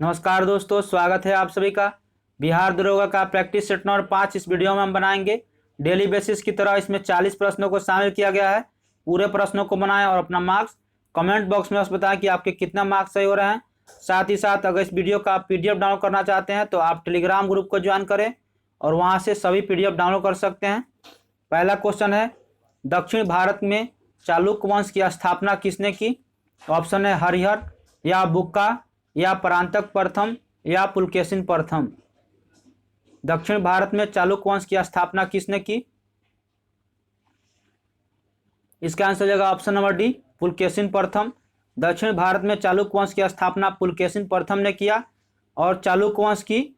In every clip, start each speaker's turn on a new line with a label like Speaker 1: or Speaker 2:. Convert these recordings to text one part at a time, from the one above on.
Speaker 1: नमस्कार दोस्तों, स्वागत है आप सभी का। बिहार दरोगा का प्रैक्टिस सेट नंबर 5 इस वीडियो में हम बनाएंगे। डेली बेसिस की तरह इसमें 40 प्रश्नों को शामिल किया गया है। पूरे प्रश्नों को बनाएं और अपना मार्क्स कमेंट बॉक्स में बताएं कि आपके कितना मार्क्स सही हो रहे हैं। साथ ही साथ अगर इस वीडियो का PDF डाउनलोड करना चाहते हैं तो आप टेलीग्राम ग्रुप को ज्वाइन करें और वहाँ से सभी PDF डाउनलोड कर सकते हैं। पहला क्वेश्चन है, दक्षिण भारत में चालुक्य वंश की स्थापना किसने की? ऑप्शन है हरिहर या बुक्का या परांतक प्रथम या पुलकेशिन प्रथम। दक्षिण भारत में चालुक्य वंश की स्थापना किसने की? इसका आंसर हो जाएगा ऑप्शन नंबर डी, पुलकेशिन प्रथम। दक्षिण भारत में चालुक्य वंश की स्थापना पुलकेशिन प्रथम ने किया। और चालुक्य वंश की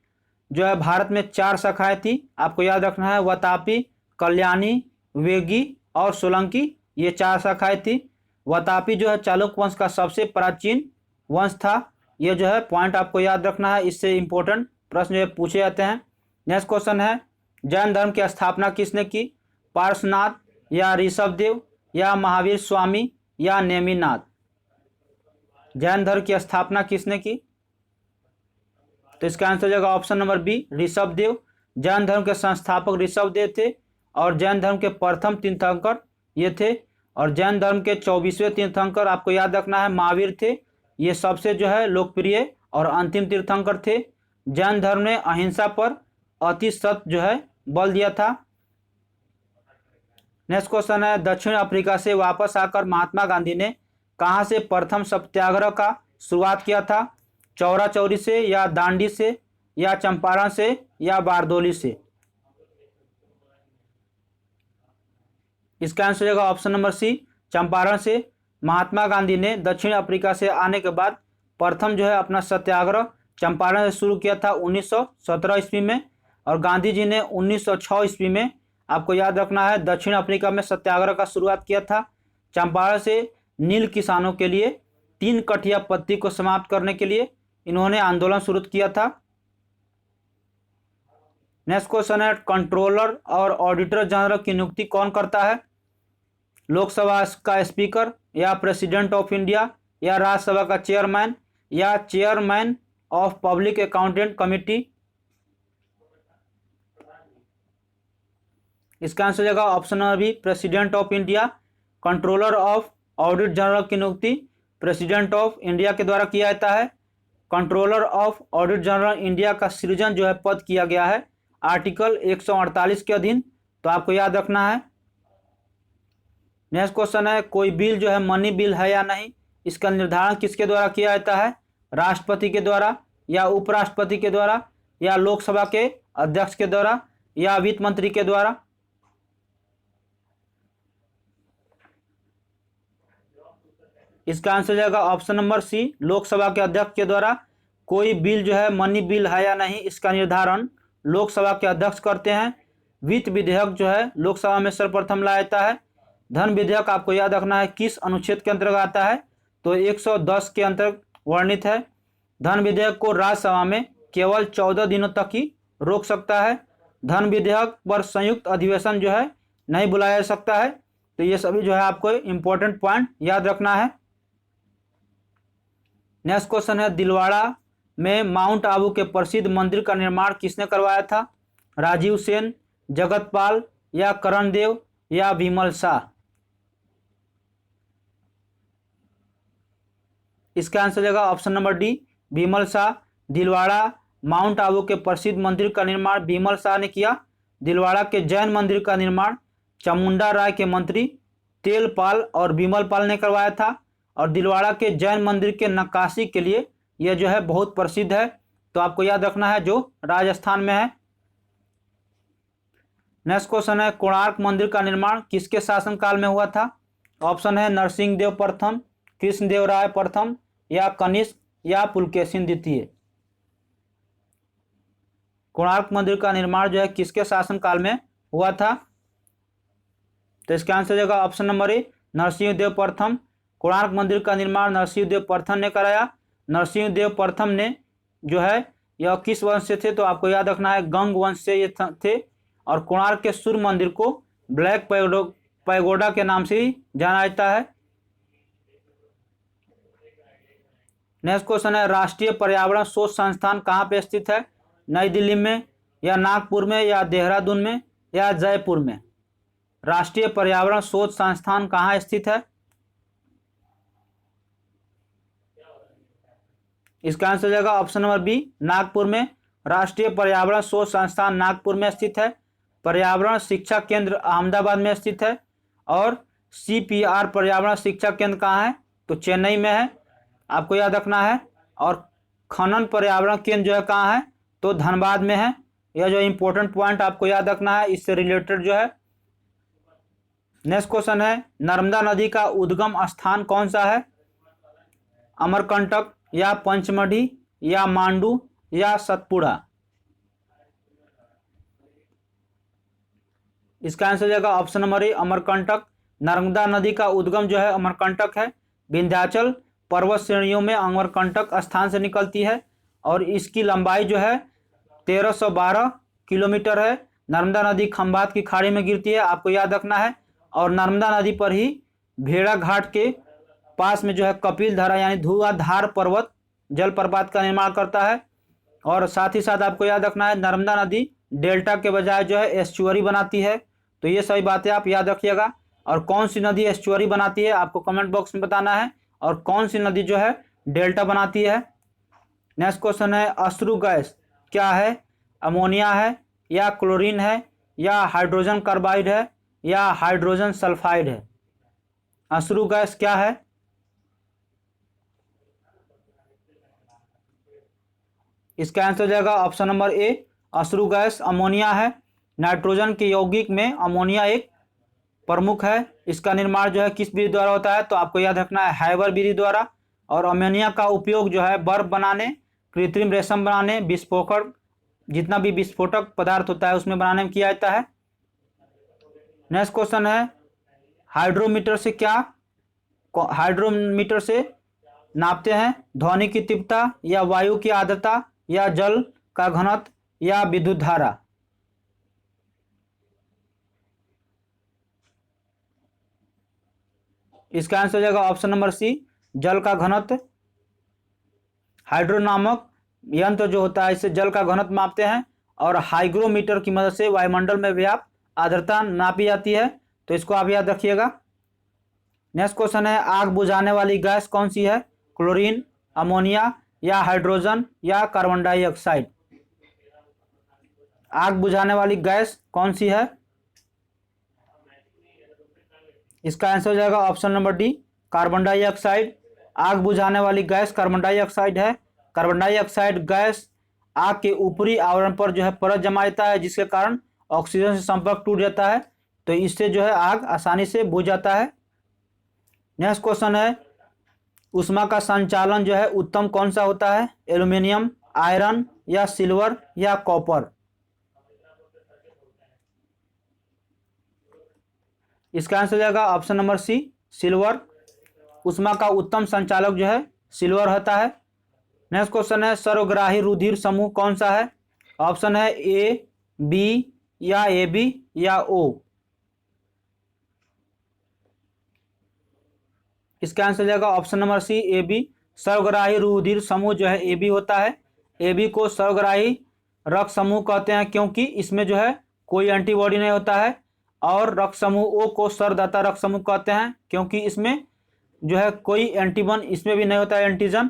Speaker 1: जो है भारत में 4 शाखाएं थी, आपको याद रखना है। वतापी, कल्याणी, वेगी और सोलंकी, ये 4 शाखाएं थी। वतापी जो है चालुक्य वंश का सबसे प्राचीन वंश था। ये जो है पॉइंट आपको याद रखना है, इससे इंपॉर्टेंट प्रश्न जो है पूछे जाते हैं। नेक्स्ट क्वेश्चन है, जैन धर्म की स्थापना किसने की? पार्श्वनाथ या ऋषभदेव या महावीर स्वामी या नेमिनाथ। जैन धर्म की स्थापना किसने की? तो इसका आंसर हो जाएगा option number B, Rishabhdev. Jain धर्म के संस्थापक ऋषभदेव थे और जैन धर्म के प्रथम तीर्थंकर ये थे। और जैन धर्म के 24वें तीर्थंकर आपको याद रखना है महावीर थे। ये सबसे जो है लोकप्रिय और अंतिम तीर्थंकर थे। जैन धर्म ने अहिंसा पर अति सख्त जो है बल दिया था। नेक्स्ट क्वेश्चन है, दक्षिण अफ्रीका से वापस आकर महात्मा गांधी ने कहां से प्रथम सत्याग्रह का शुरुआत किया था? चौरा चौरी से या दांडी से या चंपारण से या बारदोली से। इसका आंसर हो जाएगा ऑप्शन नंबर सी, चंपारण से। महात्मा गांधी ने दक्षिण अफ्रीका से आने के बाद प्रथम जो है अपना सत्याग्रह चंपारण से शुरू किया था 1917 ईस्वी में। और गांधी जी ने 1906 ईस्वी में, आपको याद रखना है, दक्षिण अफ्रीका में सत्याग्रह का शुरुआत किया था। चंपारण से नील किसानों के लिए 3 कठिया पत्ती को समाप्त करने के लिए इन्होंने आंदोलन शुरू किया था। नेक्स्ट क्वेश्चन है, कंट्रोलर और ऑडिटर जनरल की नियुक्ति कौन करता है? लोकसभा का स्पीकर या प्रेसिडेंट ऑफ इंडिया या राज्यसभा का चेयरमैन या chairman of public accountant committee. इसका आंसर हो जाएगा option number B, president of India. Controller of audit general की नियुक्ति प्रेसिडेंट ऑफ इंडिया के द्वारा किया जाता है। Controller of audit general India का सृजन जो है पद किया गया है आर्टिकल 148 के अधीन, तो आपको याद रखना है। नेक्स्ट क्वेश्चन है, कोई बिल जो है मनी बिल है या नहीं, इसका निर्धारण किसके द्वारा किया जाता है? राष्ट्रपति के द्वारा या उपराष्ट्रपति के द्वारा या लोकसभा के अध्यक्ष के द्वारा या वित्त मंत्री के द्वारा। इसका आंसर हो जाएगा ऑप्शन नंबर सी, लोकसभा के अध्यक्ष के द्वारा। कोई बिल जो है मनी बिल है या नहीं, इसका निर्धारण लोकसभा के अध्यक्ष करते हैं। वित्त विधेयक जो है लोकसभा में सर्वप्रथम लाया जाता है। धन विधेयक आपको याद रखना है किस अनुच्छेद के अंतर्गत आता है, तो 110 के अंतर्गत वर्णित है। धन विधेयक को राज्यसभा में केवल 14 दिनों तक ही रोक सकता है। धन विधेयक पर संयुक्त अधिवेशन जो है नहीं बुलाया जा सकता है। तो ये सभी जो है आपको इंपॉर्टेंट पॉइंट याद रखना है। नेक्स्ट क्वेश्चन है, दिलवाड़ा में माउंट आबू के प्रसिद्ध मंदिर का निर्माण किसने करवाया था? राजीव सेन, जगत पाल या करण देव या विमल शाह। इसका आंसर हो जाएगा ऑप्शन नंबर डी, विमल शाह। दिलवाड़ा माउंट आबू के प्रसिद्ध मंदिर का निर्माण विमल शाह ने किया। दिलवाड़ा के जैन मंदिर का निर्माण चामुंडा राय के मंत्री तेलपाल और विमल पाल ने करवाया था। और दिलवाड़ा के जैन मंदिर के नक्काशी के लिए यह जो है बहुत प्रसिद्ध है, तो आपको याद रखना है, जो राजस्थान में है। नेक्स्ट क्वेश्चन है, कोणार्क मंदिर का निर्माण किसके शासनकाल में हुआ था? ऑप्शन है नरसिंह देव प्रथम, कृष्णदेव राय प्रथम या कनिष्क या पुलकेशिन द्वितीय। कोणार्क मंदिर का निर्माण जो है किसके शासनकाल में हुआ था? तो इसका आंसर हो जाएगा option number A, Narsingh Dev प्रथम। कोणार्क मंदिर का निर्माण नरसिंह देव प्रथम ने कराया। नरसिंह देव प्रथम ने जो है यह किस वंश से थे, तो आपको याद रखना है गंग वंश से ये थे। और कोणार्क के सूर्य मंदिर को ब्लैक पैगोडा के नाम से ही जाना जाता है। नेक्स्ट क्वेश्चन है, राष्ट्रीय पर्यावरण शोध संस्थान कहाँ पे स्थित है? नई दिल्ली में, या नागपुर में, या देहरादून में, या जयपुर में? राष्ट्रीय पर्यावरण शोध संस्थान कहाँ स्थित है? इसका आंसर हो जाएगा ऑप्शन नंबर बी, नागपुर में। राष्ट्रीय पर्यावरण शोध संस्थान नागपुर में स्थित है। पर्यावरण शिक्षा केंद्र अहमदाबाद में स्थित है। और CPR पर्यावरण शिक्षा केंद्र कहाँ है? तो चेन्नई में है, आपको याद रखना है। और खनन पर्यावरण केंद्र जो है कहाँ है? तो धनबाद में है। यह जो इंपॉर्टेंट पॉइंट आपको याद रखना है, इससे रिलेटेड जो है। नेक्स्ट क्वेश्चन है, नर्मदा नदी का उद्गम स्थान कौन सा है? अमरकंटक, या पंचमढ़ी, या मांडू, या सतपुड़ा? इसका आंसर हो जाएगा option number A, Amarkantak. Narmada नदी का उद्गम जो है अमरकंटक है। विंध्याचल पर्वत श्रेणियों में अमरकंटक स्थान से निकलती है और इसकी लंबाई जो है 1312 किलोमीटर है। नर्मदा नदी खंभात की खाड़ी में गिरती है, आपको याद रखना है। और नर्मदा नदी पर ही भेड़ा घाट के पास में जो है कपिल धारा यानी धुआंधार पर्वत जलप्रपात का निर्माण करता है। और साथ ही साथ आपको याद रखना है, नर्मदा नदी डेल्टा के बजाय जो है एस्चुअरी बनाती है। तो ये सभी बातें आप याद रखिएगा। और कौन सी नदी एस्चुअरी बनाती है आपको कमेंट बॉक्स में बताना है, और कौन सी नदी जो है डेल्टा बनाती है। नेक्स्ट क्वेश्चन है, अश्रु गैस क्या है? अमोनिया है, या क्लोरीन है, या हाइड्रोजन कार्बाइड है, या हाइड्रोजन सल्फाइड है? अश्रु गैस क्या है? इसका आंसर हो जाएगा ऑप्शन नंबर ए, अश्रु गैस अमोनिया है। नाइट्रोजन के यौगिक में अमोनिया एक प्रमुख है। इसका निर्माण जो है किस विधि द्वारा होता है? तो आपको याद रखना है, हैबर विधि द्वारा। और अमोनिया का उपयोग जो है बर्फ बनाने, कृत्रिम रेशम बनाने, विस्फोटक, जितना भी विस्फोटक पदार्थ होता है उसमें बनाने में किया जाता है। नेक्स्ट क्वेश्चन है, हाइड्रोमीटर से नापते हैं ध्वनि की तीव्रता, या वायु की आर्द्रता, या जल का घनत्व, या विद्युत धारा? इसका आंसर हो जाएगा ऑप्शन नंबर सी, जल का घनत्व। हाइड्रो नामक यंत्र जो होता है इससे जल का घनत्व मापते हैं। और हाइग्रोमीटर की मदद से वायुमंडल में व्याप्त आर्द्रता नापी जाती है। तो इसको आप याद रखिएगा। नेक्स्ट क्वेश्चन है, आग बुझाने वाली गैस कौन सी है? क्लोरीन, अमोनिया, या हाइड्रोजन, या कार्बन डाइऑक्साइड? आग बुझाने वाली गैस कौन सी है? इसका आंसर हो जाएगा option number D, carbon dioxide. आग बुझाने वाली गैस कार्बन डाइऑक्साइड है। कार्बन डाइऑक्साइड गैस आग के ऊपरी आवरण पर जो है परत जमा जाता है, जिसके कारण ऑक्सीजन से संपर्क टूट जाता है। तो इससे जो है आग आसानी से बुझ जाता है। नेक्स्ट क्वेश्चन है, ऊष्मा का संचालन जो है उत्तम कौन सा होता है? एल्यूमिनियम, आयरन, या सिल्वर, या कॉपर? इसका आंसर हो जाएगा ऑप्शन नंबर सी, सिल्वर। ऊष्मा का उत्तम संचालक जो है सिल्वर होता है। नेक्स्ट क्वेश्चन है, सर्वग्राही रुधिर समूह कौन सा है? ऑप्शन है ए, बी, या AB, या O? इसका आंसर हो जाएगा ऑप्शन नंबर सी, AB। सर्वग्राही रुधिर समूह जो है AB होता है। AB को सर्वग्राही रक्त समूह कहते हैं क्योंकि इसमें जो है कोई एंटीबॉडी नहीं होता है। और रक्त समूह O को सर्वदाता रक्त समूह कहते हैं क्योंकि इसमें जो है कोई एंटीबन इसमें भी नहीं होता है, एंटीजन।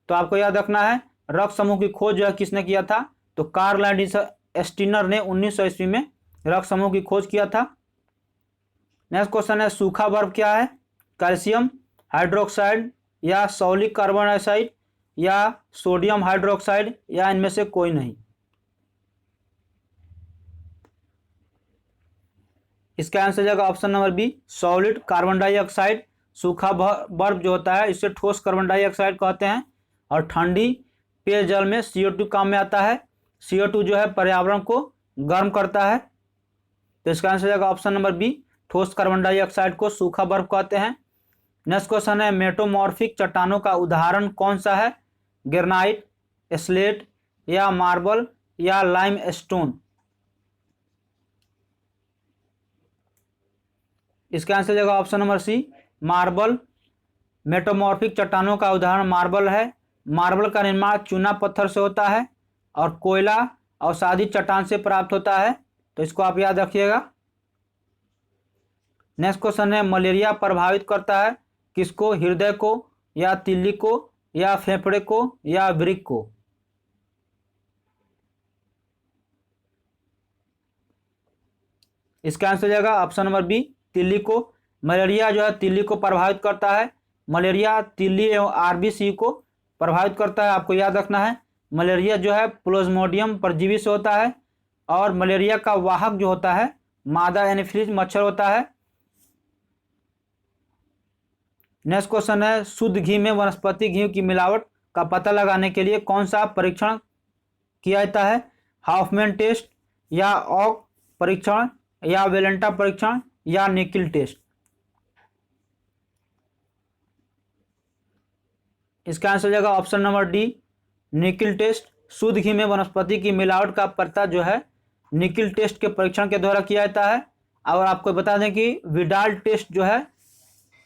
Speaker 1: तो आपको याद रखना है, रक्त समूह की खोज जो है किसने किया था? तो कार्ल स्टीनर ने 1900 ईस्वी में रक्त समूह की खोज किया था। नेक्स्ट क्वेश्चन है, सूखा बर्फ क्या है? कैल्शियम हाइड्रोक्साइड, या सॉलिक कार्बन डाइऑक्साइड, या सोडियम हाइड्रोक्साइड, या इनमें से कोई नहीं? इसका आंसर हो जाएगा option number B, solid carbon dioxide. सूखा बर्फ जो होता है इसे ठोस कार्बन डाइऑक्साइड कहते हैं। और ठंडी पेयजल में CO2 काम में आता है। CO2 जो है पर्यावरण को गर्म करता है। तो इसका आंसर हो जाएगा ऑप्शन नंबर बी, ठोस कार्बन डाइऑक्साइड को सूखा बर्फ कहते हैं। नेक्स्ट क्वेश्चन है, मेटोमॉर्फिक चट्टानों का उदाहरण कौन सा है? ग्रेनाइट, स्लेट, या मार्बल, या लाइमस्टोन? इसका आंसर हो जाएगा ऑप्शन नंबर सी, मार्बल। मेटोमॉर्फिक चट्टानों का उदाहरण मार्बल है। मार्बल का निर्माण चूना पत्थर से होता है और कोयला अवसादी चट्टान से प्राप्त होता है, तो इसको आप याद रखिएगा। नेक्स्ट क्वेश्चन है, मलेरिया प्रभावित करता है किसको? हृदय को या तिल्ली को या फेफड़े को या वृक्क को? इसका आंसर हो जाएगा ऑप्शन नंबर बी, तिल्ली को। मलेरिया जो है तिल्ली को प्रभावित करता है। मलेरिया तिल्ली एवं आरबीसी को प्रभावित करता है। आपको याद रखना है, मलेरिया जो है प्लाज्मोडियम परजीवी से होता है और मलेरिया का वाहक जो होता है मादा एनोफिलीज मच्छर होता है। नेक्स्ट क्वेश्चन है, शुद्ध घी में वनस्पति घी की मिलावट का पता लगाने के लिए कौन सा परीक्षण किया जाता है? हॉफमैन टेस्ट या ऑक परीक्षण या वेलेंटा परीक्षण या निकिल टेस्ट? इसका आंसर हो जाएगा option number D, nickel test. शुद्ध घी में वनस्पति की मिलावट का पता जो है निकिल टेस्ट के परीक्षण के द्वारा किया जाता है। और आपको बता दें कि विडाल टेस्ट जो है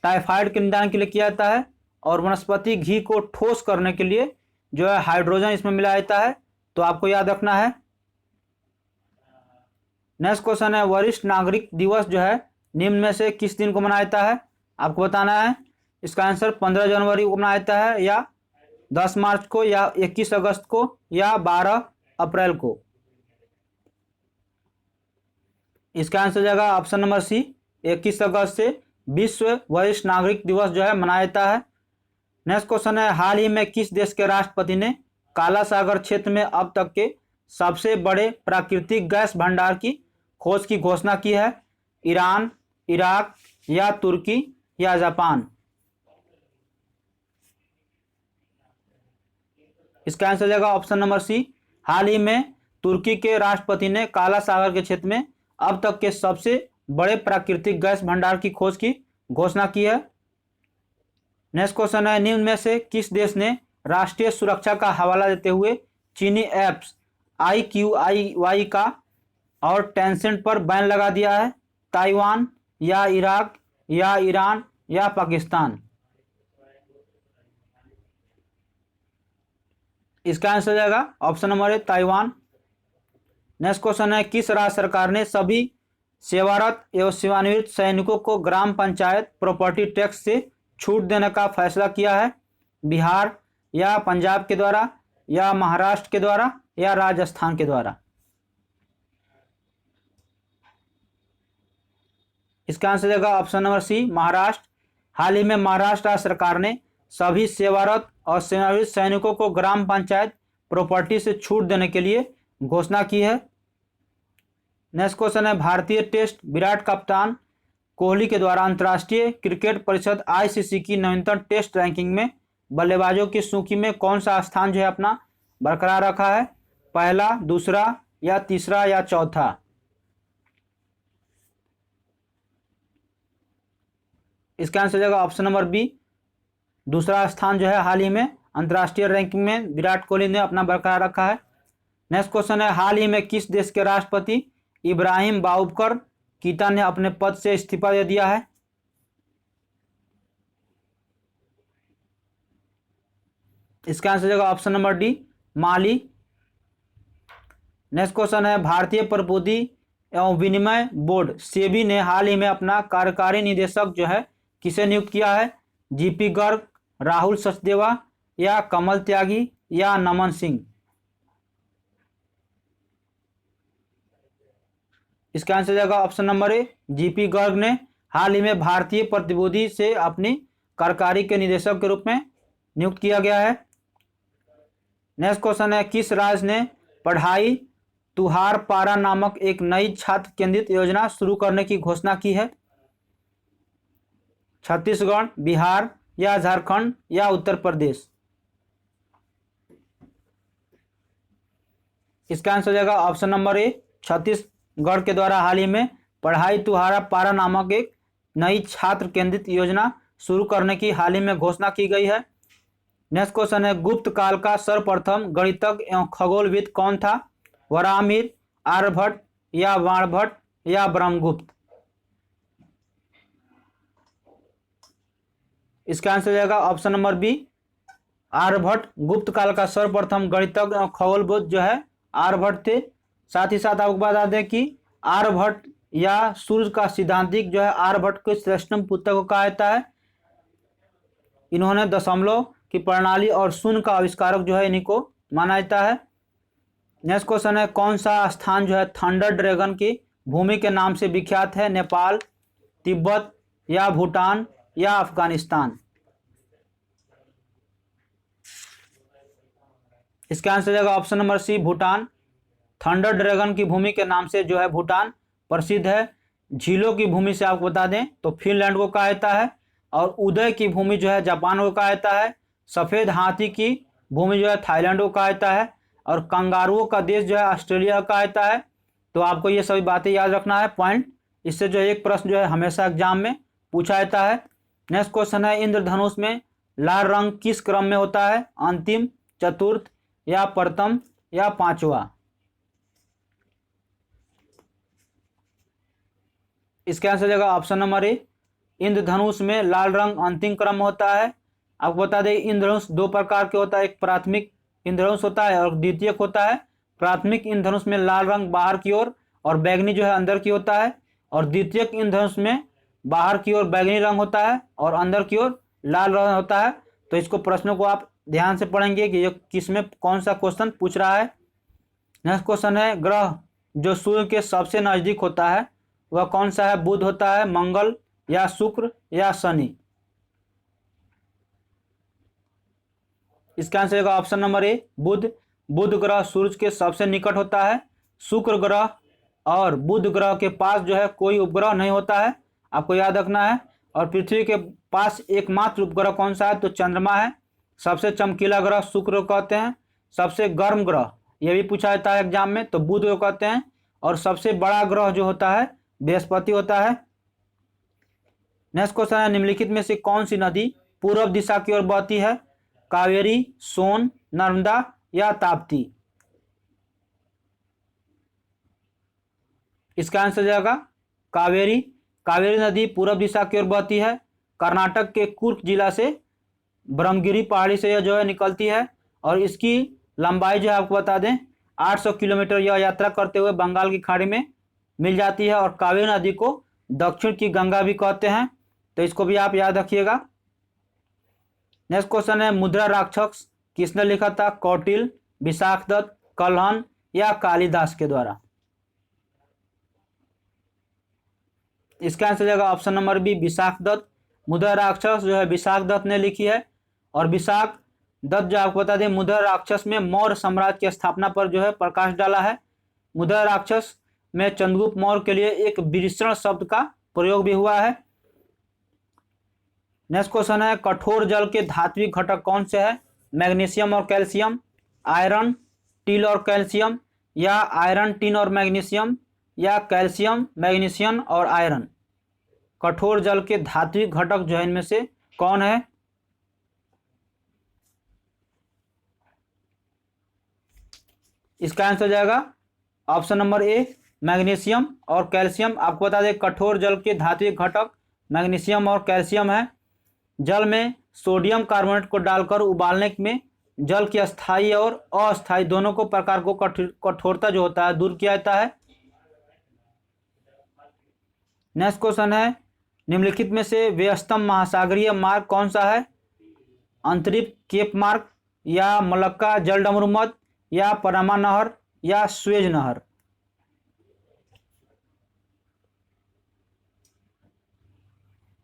Speaker 1: टाइफाइड के निदान के लिए किया जाता है और वनस्पति घी को ठोस करने के लिए जो है हाइड्रोजन इसमें मिलाया जाता है, तो आपको याद रखना है। नेक्स्ट क्वेश्चन है, वरिष्ठ नागरिक दिवस जो है निम्न में से किस दिन को मनाया जाता है? आपको बताना है। इसका आंसर 15 जनवरी को मनाया जाता है या 10 मार्च को या 21 अगस्त को या 12 अप्रैल को? इसका आंसर हो जाएगा ऑप्शन नंबर सी, 21 अगस्त से विश्व वरिष्ठ नागरिक दिवस जो है मनाया जाता है। नेक्स्ट क्वेश्चन है, हाल ही में किस देश के राष्ट्रपति ने काला सागर क्षेत्र में अब तक के सबसे बड़े प्राकृतिक गैस भंडार की खोज की घोषणा की है? ईरान, इराक या तुर्की या जापान? इसका आंसर हो जाएगा ऑप्शन नंबर सी, हाल ही में तुर्की के राष्ट्रपति ने काला सागर के क्षेत्र में अब तक के सबसे बड़े प्राकृतिक गैस भंडार की खोज की घोषणा की है। नेक्स्ट क्वेश्चन है, निम्न में से किस देश ने राष्ट्रीय सुरक्षा का हवाला देते हुए चीनी ऐप्स IQIY का और टेंसेंट पर बैन लगा दिया है? ताइवान या इराक या ईरान या पाकिस्तान? इसका आंसर हो जाएगा option number A, Taiwan. Next question है, किस राज्य सरकार ने सभी सेवारत एवं सेवानिवृत्त सैनिकों को ग्राम पंचायत प्रॉपर्टी टैक्स से छूट देने का फैसला किया है? बिहार या पंजाब के द्वारा या महाराष्ट्र के द्वारा या राजस्थान के द्वारा? इसका आंसर देगा ऑप्शन नंबर सी, महाराष्ट्र। हाल ही में महाराष्ट्र सरकार ने सभी सेवारत और सेवानिवृत्त सैनिकों को ग्राम पंचायत प्रॉपर्टी से छूट देने के लिए घोषणा की है। नेक्स्ट क्वेश्चन है, भारतीय टेस्ट विराट कप्तान कोहली के द्वारा अंतर्राष्ट्रीय क्रिकेट परिषद ICC की नवीनतम टेस्ट रैंकिंग में बल्लेबाजों की सूची में कौन सा स्थान जो है अपना बरकरार रखा है? पहला, दूसरा या तीसरा या चौथा? इसका आंसर हो जाएगा ऑप्शन नंबर बी, दूसरा स्थान जो है हाल ही में अंतर्राष्ट्रीय रैंकिंग में विराट कोहली ने अपना बरकरार रखा है। नेक्स्ट क्वेश्चन है, हाल ही में किस देश के राष्ट्रपति इब्राहिम बाउबकर कीता ने अपने पद से इस्तीफा दे दिया है? इसका आंसर हो जाएगा ऑप्शन नंबर डी, माली। नेक्स्ट क्वेश्चन है, भारतीय प्रतिभूति एवं विनिमय बोर्ड सेबी ने हाल ही में अपना कार्यकारी निदेशक जो है किसे नियुक्त किया है? GP गर्ग, राहुल सचदेवा या कमल त्यागी या नमन सिंह? इसका आंसर जाएगा option number A, GP Garg ने हाल ही में भारतीय प्रतिभूति से अपनी कार्यकारी के निदेशक के रूप में नियुक्त किया गया है। नेक्स्ट क्वेश्चन है, किस राज्य ने पढ़ाई तुहार पारा नामक एक नई छात्र केंद्रित योजना शुरू करने की घोषणा की है? छत्तीसगढ़, बिहार या झारखंड या उत्तर प्रदेश? इसका आंसर हो जाएगा ऑप्शन नंबर ए, छत्तीसगढ़ के द्वारा हाल ही में पढ़ाई तुहारा पारा नामक एक नई छात्र केंद्रित योजना शुरू करने की हाल ही में घोषणा की गई है। नेक्स्ट क्वेश्चन है, गुप्त काल का सर्वप्रथम गणितज्ञ एवं खगोलविद कौन था? वराहमिहिर, आर्यभट्ट या बाणभट्ट या ब्रह्मगुप्त? इसका आंसर हो जाएगा ऑप्शन नंबर बी, आर्यभट्ट गुप्त काल का सर्वप्रथम गणितज्ञ और खगोलविद जो है आर्यभट्ट थे। साथ ही साथ आपको बता दें कि आर्यभट्ट या सूर्य का सिद्धांतिक जो है आर्यभट्ट के श्रेष्ठतम पुस्तक को कहा जाता है। इन्होंने दशमलव की प्रणाली और शून्य का आविष्कारक जो है इन्हीं को माना जाता है। नेक्स्ट क्वेश्चन है, कौन सा स्थान जो है थंडर ड्रैगन की भूमि के नाम से विख्यात है? नेपाल, तिब्बत या भूटान या अफगानिस्तान? इसका आंसर जाएगा option number C, Bhutan. Thunder dragon की भूमि के नाम से जो है भूटान प्रसिद्ध है। झीलों की भूमि से आपको बता दें तो फिनलैंड को कहा जाता है, और उदय की भूमि जो है जापान को कहा जाता है। सफ़ेद हाथी की भूमि जो है थाईलैंड को कहा जाता है, और कंगारुओं का देश जो है ऑस्ट्रेलिया का कहा जाता है। तो आपको ये सभी बातें याद रखना है पॉइंट, इससे जो एक प्रश्न जो है हमेशा एग्जाम में पूछा जाता है। नेक्स्ट क्वेश्चन है, इंद्रधनुष में लाल रंग किस क्रम में होता है? अंतिम, चतुर्थ या प्रथम या पांचवा? इसका आंसर जाएगा ऑप्शन नंबर ए, इंद्रधनुष में लाल रंग अंतिम क्रम होता है। आपको बता दें इंद्रधनुष दो प्रकार के होता है, एक प्राथमिक इंद्रधनुष होता है और द्वितीयक होता है। प्राथमिक इंद्रधनुष में लाल रंग बाहर की ओर और बैगनी जो है अंदर की होता है, और द्वितीयक इंद्रधनुष में बाहर की ओर बैगनी रंग होता है और अंदर की ओर लाल रंग होता है। तो इसको प्रश्नों को आप ध्यान से पढ़ेंगे कि ये किस में कौन सा क्वेश्चन पूछ रहा है। नेक्स्ट क्वेश्चन है, ग्रह जो सूर्य के सबसे नजदीक होता है वह कौन सा है? बुध होता है, मंगल या शुक्र या शनि? इसका आंसर होगा ऑप्शन नंबर ए, बुध। बुध ग्रह सूर्य के सबसे निकट होता है। शुक्र ग्रह और बुध ग्रह के पास जो है कोई उपग्रह नहीं होता है, आपको याद रखना है। और पृथ्वी के पास एकमात्र उपग्रह कौन सा है? तो चंद्रमा है। सबसे चमकीला ग्रह शुक्र को कहते हैं। सबसे गर्म ग्रह यह भी पूछा जाता है एग्जाम में, तो बुध को कहते हैं। और सबसे बड़ा ग्रह जो होता है बृहस्पति होता है। नेक्स्ट क्वेश्चन है, निम्नलिखित में से कौन सी नदी पूर्व दिशा की ओर बहती है? कावेरी, सोन, नर्मदा या ताप्ती? इसका आंसर जाएगा कावेरी। कावेरी नदी पूर्व दिशा की ओर बहती है। कर्नाटक के कुर्ग जिला से ब्रह्मगिरी पहाड़ी से यह जो है निकलती है, और इसकी लंबाई जो है आपको बता दें 800 किलोमीटर यह यात्रा करते हुए बंगाल की खाड़ी में मिल जाती है। और कावेरी नदी को दक्षिण की गंगा भी कहते हैं, तो इसको भी आप याद रखिएगा। नेक्स्ट क्वेश्चन है, मुद्रा राक्षस किसने लिखा था? कौटिल्य, विशाखदत्त, कल्हण या कालिदास के द्वारा? इसका आंसर जाएगा ऑप्शन नंबर बी, विशाखदत्त। मुद्रा राक्षस जो है विशाखदत्त ने लिखी है। और विशाखदत्त जो आपको बता दें मुद्रा राक्षस में मौर्य साम्राज्य की स्थापना पर जो है प्रकाश डाला है। मुद्रा राक्षस में चंद्रगुप्त मौर्य के लिए एक विभीषण शब्द का प्रयोग भी हुआ है। नेक्स्ट क्वेश्चन है, कठोर जल के धात्विक घटक कौन से है? मैग्नीशियम और कैल्शियम, आयरन, टील और कैल्शियम, या आयरन, टीन और मैग्नीशियम, या कैल्शियम, मैग्नीशियम और आयरन? कठोर जल के धात्विक घटक जो है इनमें से कौन है? इसका आंसर जाएगा ऑप्शन नंबर ए, मैग्नीशियम और कैल्शियम। आपको बता दें कठोर जल के धात्विक घटक मैग्नीशियम और कैल्शियम है। जल में सोडियम कार्बोनेट को डालकर उबालने में जल की अस्थायी और अस्थायी दोनों को प्रकार को कठोरता जो होता है दूर किया जाता है। नेक्स्ट क्वेश्चन है, निम्नलिखित में से व्यस्तम महासागरीय मार्ग कौन सा है? अंतरिक्ष केप मार्ग, या मलक्का जलडमरू मध्य, या पनामा नहर, या स्वेज नहर?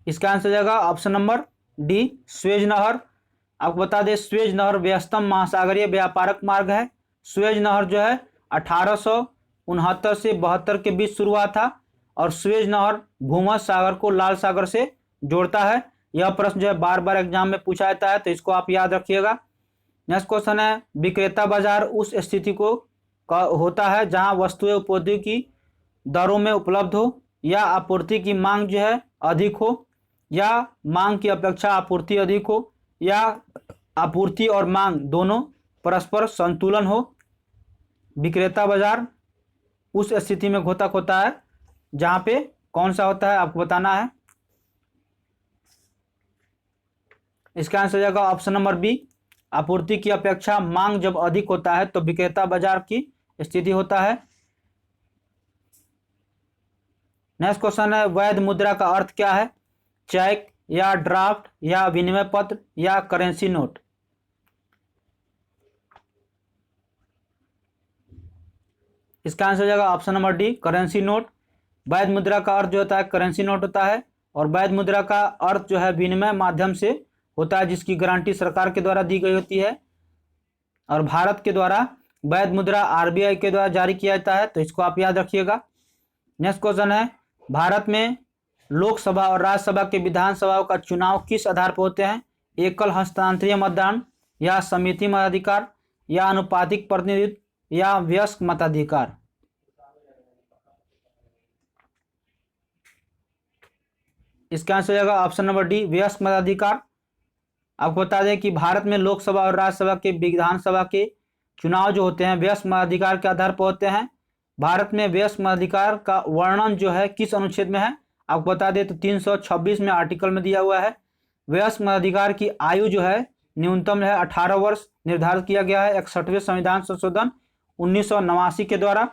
Speaker 1: इसका आंसर जाएगा ऑप्शन नंबर डी, स्वेज नहर। आपको बता दें स्वेज नहर व्यस्तम महासागरीय व्यापारक मार्ग है। स्वेज नहर जो है 1869 से 72 के बीच शुरू हुआ था, और स्वेज नहर भूमध्य सागर को लाल सागर से जोड़ता है। यह प्रश्न जो है बार बार एग्जाम में पूछा जाता है, तो इसको आप याद रखिएगा। नेक्स्ट क्वेश्चन है, विक्रेता बाजार उस स्थिति को होता है जहां वस्तुएं उपभोक्ता की दरों में उपलब्ध हो, या आपूर्ति की मांग जो है अधिक हो, या मांग की अपेक्षा आपूर्ति अधिक हो, या आपूर्ति और मांग दोनों परस्पर संतुलन हो। विक्रेता बाजार उस स्थिति में घोतक होता है जहां पे कौन सा होता है आपको बताना है। इसका आंसर जाएगा ऑप्शन नंबर बी, आपूर्ति की अपेक्षा मांग जब अधिक होता है तो विक्रेता बाजार की स्थिति होता है। नेक्स्ट क्वेश्चन है वैध मुद्रा का अर्थ क्या है? चेक या ड्राफ्ट या विनिमय पत्र या करेंसी नोट? इसका आंसर हो जाएगा option number D, currency note. वैध मुद्रा का अर्थ जो होता है करेंसी नोट होता है, और वैध मुद्रा का अर्थ जो है विनिमय माध्यम से होता है जिसकी गारंटी सरकार के द्वारा दी गई होती है। और भारत के द्वारा वैध मुद्रा आरबीआई के द्वारा जारी किया जाता है, तो इसको आप याद रखिएगा। नेक्स्ट क्वेश्चन है भारत में लोकसभा और राज्यसभा के विधानसभाओं का चुनाव किस आधार पर होते हैं? एकल हस्तांतरीय मतदान या समिति मताधिकार या अनुपातिक प्रतिनिधित्व या वयस्क मताधिकार? इसका आंसर हो जाएगा ऑप्शन नंबर डी, वयस्क मताधिकार। आपको बता दें कि भारत में लोकसभा और राज्यसभा के विधानसभा के चुनाव जो होते हैं वयस्क मताधिकार के आधार पर होते हैं। भारत में वयस्क मताधिकार का वर्णन जो है किस अनुच्छेद में है? आपको बता दें तो 326 में आर्टिकल में दिया हुआ है। वयस्क मताधिकार की आयु जो है न्यूनतम है 18 वर्ष निर्धारित किया गया है 61वें संविधान संशोधन 1989 के द्वारा।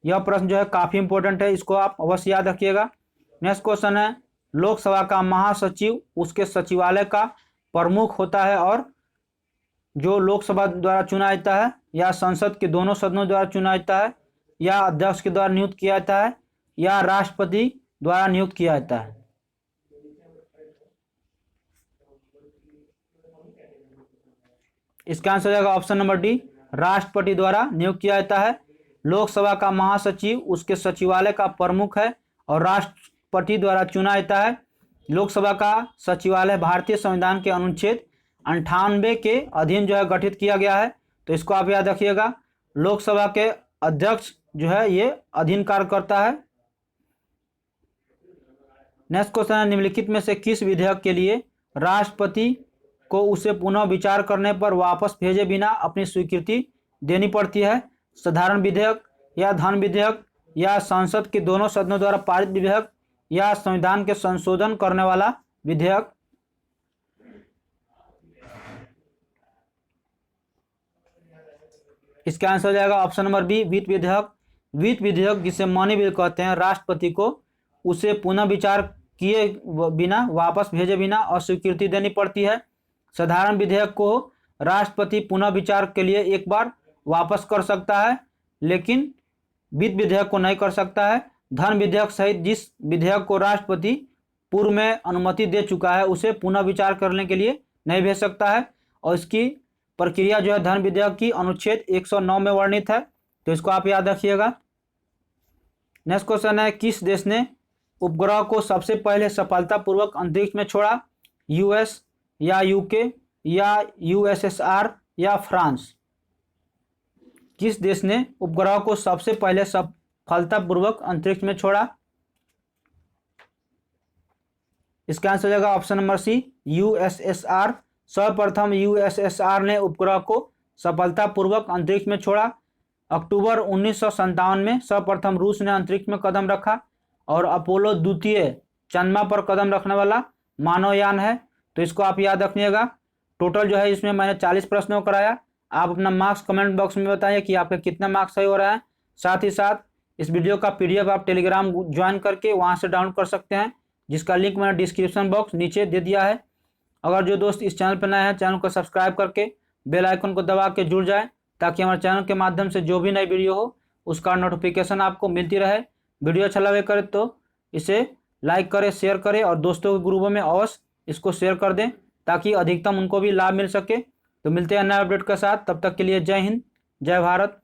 Speaker 1: यह प्रश्न जो है काफी इंपॉर्टेंट है, इसको आप अवश्य याद रखिएगा। नेक्स्ट क्वेश्चन है लोकसभा का महासचिव उसके सचिवालय का प्रमुख होता है और जो लोकसभा द्वारा चुना जाता है या संसद के दोनों सदनों द्वारा चुना जाता है या अध्यक्ष के द्वारा नियुक्त किया जाता है या राष्ट्रपति द्वारा नियुक्त किया जाता है? इसका आंसर हो जाएगा ऑप्शन नंबर डी, राष्ट्रपति द्वारा नियुक्त किया जाता है। लोकसभा का महासचिव उसके सचिवालय का प्रमुख है और राष्ट्रपति द्वारा चुना जाता है। लोकसभा का सचिवालय भारतीय संविधान के अनुच्छेद 98 के अधीन जो है गठित किया गया है, तो इसको आप याद रखिएगा। लोकसभा के अध्यक्ष जो है ये अधीन कार्य करता है। नेक्स्ट क्वेश्चन है निम्नलिखित में से किस विधेयक के लिए राष्ट्रपति को उसे पुनः विचार करने पर वापस भेजे बिना अपनी स्वीकृति देनी पड़ती है? साधारण विधेयक या धन विधेयक या संसद के दोनों सदनों द्वारा पारित विधेयक या संविधान के संशोधन करने वाला विधेयक? इसका आंसर हो जाएगा ऑप्शन नंबर बी, वित्त विधेयक। वित्त विधेयक जिसे मनी बिल कहते हैं, राष्ट्रपति को उसे पुनः विचार किए बिना वापस भेजे बिना अस्वीकृति देनी पड़ती है। साधारण विधेयक को राष्ट्रपति पुनः विचार के लिए एक बार वापस कर सकता है, लेकिन वित्त विधेयक को नहीं कर सकता है। धन विधेयक सहित जिस विधेयक को राष्ट्रपति पूर्व में अनुमति दे चुका है उसे पुनः विचार करने के लिए नहीं भेज सकता है, और इसकी प्रक्रिया जो है धन विधेयक की अनुच्छेद 109 में वर्णित है, तो इसको आप याद रखिएगा। नेक्स्ट क्वेश्चन है किस देश ने उपग्रह को सबसे पहले सफलतापूर्वक अंतरिक्ष में छोड़ा? यूएस या यूके या यूएसएसआर या फ्रांस? किस देश ने उपग्रह को सबसे पहले सफलतापूर्वक अंतरिक्ष में छोड़ा? इसका आंसर हो जाएगा ऑप्शन नंबर सी, यूएसएसआर। सर्वप्रथम यूएसएसआर ने उपग्रह को सफलतापूर्वक अंतरिक्ष में छोड़ा। अक्टूबर 1957 में सर्वप्रथम रूस ने अंतरिक्ष में कदम रखा और अपोलो द्वितीय चंद्रमा पर कदम रखने वाला मानवयान है, तो इसको आप याद रखिएगा। टोटल जो है इसमें मैंने 40 प्रश्नों कराया। आप अपना मार्क्स कमेंट बॉक्स में बताइए कि आपके कितना मार्क्स सही हो रहा है। साथ ही साथ इस वीडियो का पीडीएफ आप टेलीग्राम ज्वाइन करके वहां से डाउनलोड कर सकते हैं, जिसका लिंक मैंने डिस्क्रिप्शन बॉक्स नीचे दे दिया है। अगर जो दोस्त इस चैनल पर नए हैं, चैनल को सब्सक्राइब करके बेल आइकन को दबा के जुड़ जाए, ताकि हमारे चैनल के माध्यम से जो भी नई वीडियो हो उसका नोटिफिकेशन आपको मिलती रहे। वीडियो अच्छा लगे करे तो इसे लाइक करें, शेयर करें और दोस्तों के ग्रुपों में अवश्य इसको शेयर कर दें, ताकि अधिकतम उनको भी लाभ मिल सके। तो मिलते हैं नए अपडेट के साथ, तब तक के लिए जय हिंद, जय भारत।